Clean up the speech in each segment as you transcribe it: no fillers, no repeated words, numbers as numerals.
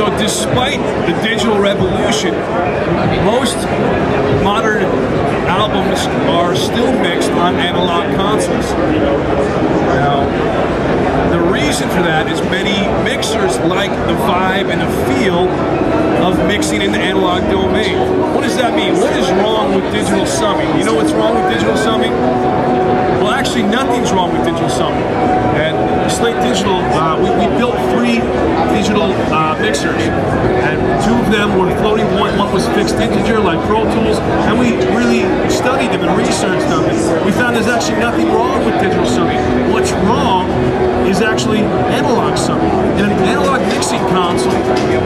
So despite the digital revolution, most modern albums are still mixed on analog consoles. Now, the reason for that is many mixers like the vibe and the feel of mixing in the analog domain. What does that mean? What is wrong with digital summing? You know what's wrong with digital summing? Well, actually, nothing's wrong with digital summing. And Slate Digital, we built 3 digital mixers, and 2 of them were floating point. One was fixed integer, like Pro Tools, and we really studied them and researched them. We found there's actually nothing wrong with digital summing. What's wrong is actually analog summing. In an analog mixing console,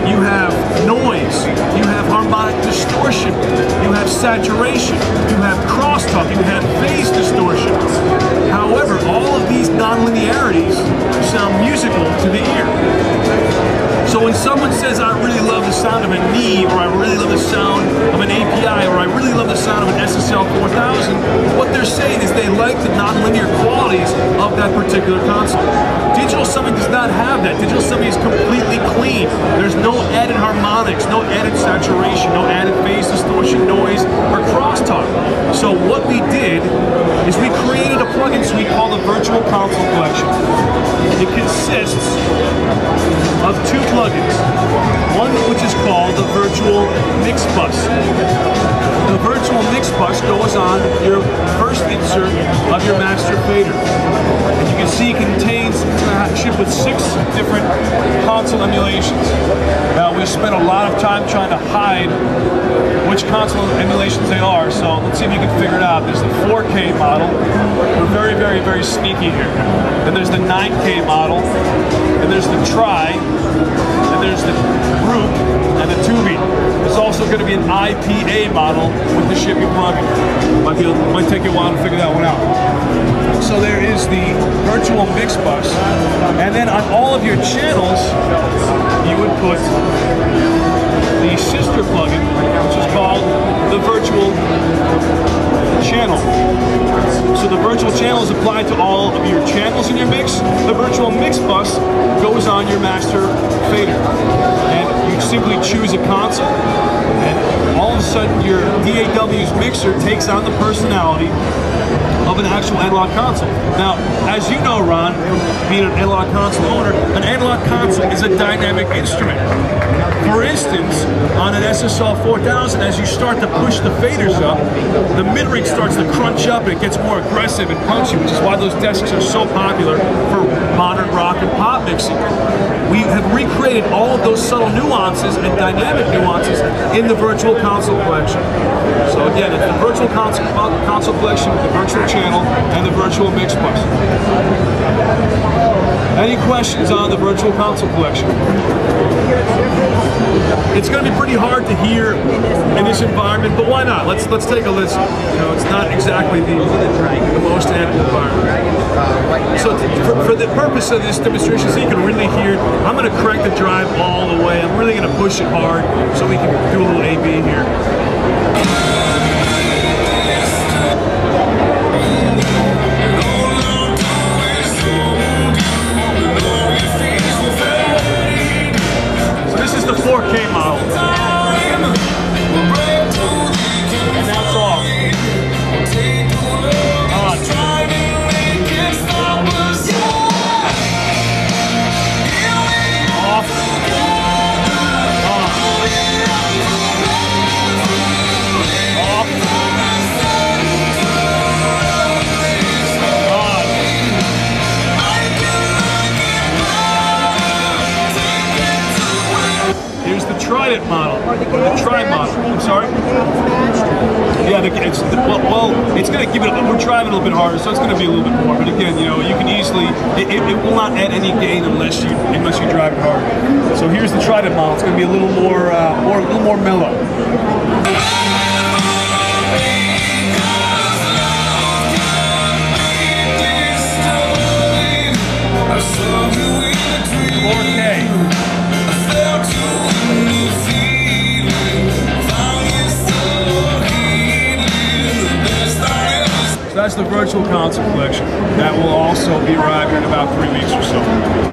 you have noise, you have harmonic distortion, you have saturation, you have crosstalk, you have phase distortion. However, all of these nonlinearities sound musical to the ear. So when someone says, I really love the sound of a NAMM, or I really love the sound of an API, or I really love the sound of an SSL 4000, what they're saying is they like the nonlinear qualities of that particular console. Digital summing does not have that. Digital summing is completely clean. There's no added harmonics, no added saturation, no added phase distortion, noise, or crosstalk. So what we did is we created a plugin suite called the Virtual Console Collection. It consists of 2 plugins. One which is called the Virtual Mix Bus. The Virtual Mix Bus goes on your first insert of your master fader. And you can see it contains, shipped with 6 different console emulations. Now, we spent a lot of time trying to hide which console emulations they are, so let's see if you can figure it out. There's the 4K model. We're very, very, very sneaky here. Then there's the 9K model, and there's the Tri, and there's the Group, and the 2B. There's also going to be an IPA model with the shipping plugin. Might take you a while to figure that one out. So there is the Virtual Mix Bus, and then on all of your channels, you would put the sister plugin, which is called the Virtual Channel. So the virtual channel is applied to all of your channels in your mix. The Virtual Mix Bus goes on your master fader. And you simply choose a console, and all of a sudden your DAW's mixer takes on the personality of an actual analog console. Now, as you know, Ron, from being an analog console owner, an analog console is a dynamic instrument. For instance, on an SSL 4000, as you start to push the faders up, the mid-range starts to crunch up and it gets more aggressive and punchy, which is why those desks are so popular for modern rock and pop mixing. We have recreated all of those subtle nuances and dynamic nuances in the Virtual Console Collection. So again, it's the Virtual Console Collection, the Virtual Channel, and the Virtual Mix Bus. Any questions on the Virtual Console Collection? It's going to be pretty hard to hear in this environment, but why not? Let's take a listen. You know, it's not exactly the most amp environment. So for the purpose of this demonstration, so you can really hear, I'm going to crank the drive all the way. I'm really going to push it hard so we can do a little A/B here. The 4K model. And that's off. On. Off. On. Off. Here's the Trident model, the Tri model. I'm sorry? Yeah, it's going to give it, we're driving a little bit harder, so it's going to be a little bit more. But again, you know, you can easily, it will not add any gain unless you drive it hard. So here's the Trident model. It's going to be a little more mellow. That's the Virtual Console Collection. That will also be arriving in about 3 weeks or so.